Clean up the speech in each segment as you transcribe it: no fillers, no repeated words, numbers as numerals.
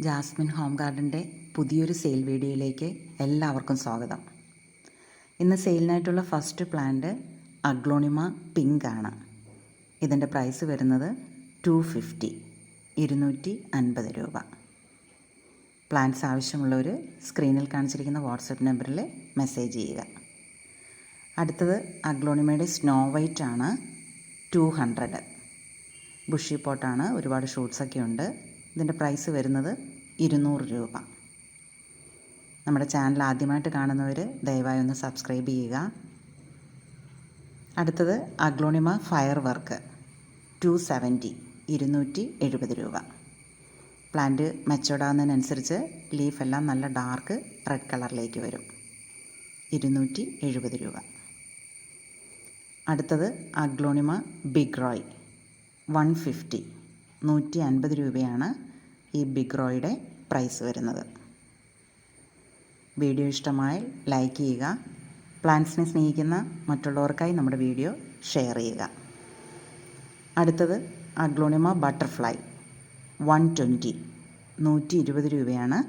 Jasmine home ഗാർഡൻ്റെ പുതിയൊരു sale വീഡിയോയിലേക്ക് എല്ലാവർക്കും സ്വാഗതം. ഇന്ന് സെയിലിനായിട്ടുള്ള ഫസ്റ്റ് പ്ലാന്റ് അഗ്ലോണിമ പിങ്ക് ആണ്. ഇതിൻ്റെ പ്രൈസ് വരുന്നത് 250 250 രൂപ. പ്ലാന്റ്സ് ആവശ്യമുള്ളവർ സ്ക്രീനിൽ കാണിച്ചിരിക്കുന്ന വാട്സപ്പ് നമ്പറിൽ മെസ്സേജ് ചെയ്യുക. അടുത്തത് അഗ്ലോണിമയുടെ സ്നോ വൈറ്റ് ആണ്. 200 ബുഷി പോട്ടാണ്, ഒരുപാട് ഷൂട്ട്സൊക്കെ ഉണ്ട്. ഇതിൻ്റെ പ്രൈസ് വരുന്നത് 200 രൂപ. നമ്മുടെ ചാനൽ ആദ്യമായിട്ട് കാണുന്നവർ ദയവായി ഒന്ന് സബ്സ്ക്രൈബ് ചെയ്യുക. അടുത്തത് അഗ്ലോണിമ ഫയർ വർക്ക് 270 270 രൂപ. പ്ലാന്റ് മെച്ചോർഡാകുന്നതിനനുസരിച്ച് ലീഫെല്ലാം നല്ല ഡാർക്ക് റെഡ് കളറിലേക്ക് വരും. 270 രൂപ. അടുത്തത് അഗ്ലോണിമ ബിഗ് റോയ് 150 150 രൂപയാണ് ഈ ബിഗ് റോയുടെ പ്രൈസ് വരുന്നത്. വീഡിയോ ഇഷ്ടമായാൽ ലൈക്ക് ചെയ്യുക. പ്ലാന്റ്സിനെ സ്നേഹിക്കുന്ന മറ്റുള്ളവർക്കായി നമ്മുടെ വീഡിയോ ഷെയർ ചെയ്യുക. അടുത്തത് അഗ്ലോണിമ ബട്ടർഫ്ലൈ 120 120 രൂപയാണ്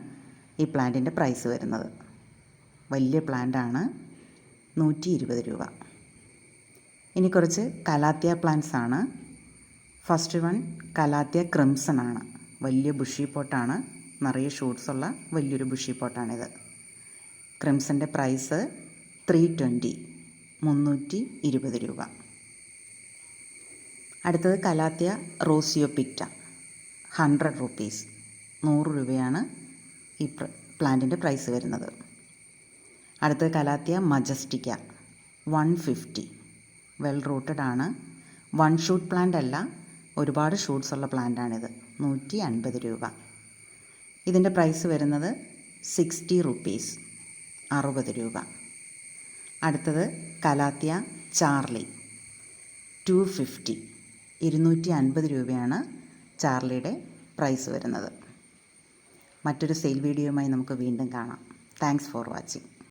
ഈ പ്ലാന്റിൻ്റെ പ്രൈസ് വരുന്നത്. വലിയ പ്ലാന്റാണ്. 120 രൂപ. ഇനി കുറച്ച് കലാത്തിയ പ്ലാന്റ്സ് ആണ്. ഫസ്റ്റ് വൺ കലാത്തിയ ക്രിംസൺ ആണ്. വലിയ ബുഷി പോട്ടാണ്, നിറയെ ഷൂട്ട്സ് ഉള്ള വലിയൊരു ബുഷി പോട്ടാണിത്. ക്രിംസൻ്റെ പ്രൈസ് 320 320 രൂപ. അടുത്തത് കലാത്തിയ റോസിയോ പിക്റ്റ 100 റുപ്പീസ് 100 രൂപയാണ് ഈ പ്ലാന്റിൻ്റെ പ്രൈസ് വരുന്നത്. അടുത്തത് കലാത്തിയ മജസ്റ്റിക്ക 150 വെൽ റൂട്ടഡ് ആണ്. വൺ ഷൂട്ട് പ്ലാന്റ് അല്ല, ഒരുപാട് ഷൂട്ട്സ് ഉള്ള പ്ലാന്റാണിത്. 150 രൂപ. ഇതിൻ്റെ പ്രൈസ് വരുന്നത് 60 റുപ്പീസ് 60 രൂപ. അടുത്തത് കലാത്തിയ ചാർലി 250 250 രൂപയാണ് ചാർലിയുടെ പ്രൈസ് വരുന്നത്. മറ്റൊരു സെയിൽ വീഡിയോയുമായി നമുക്ക് വീണ്ടും കാണാം. Thanks for watching.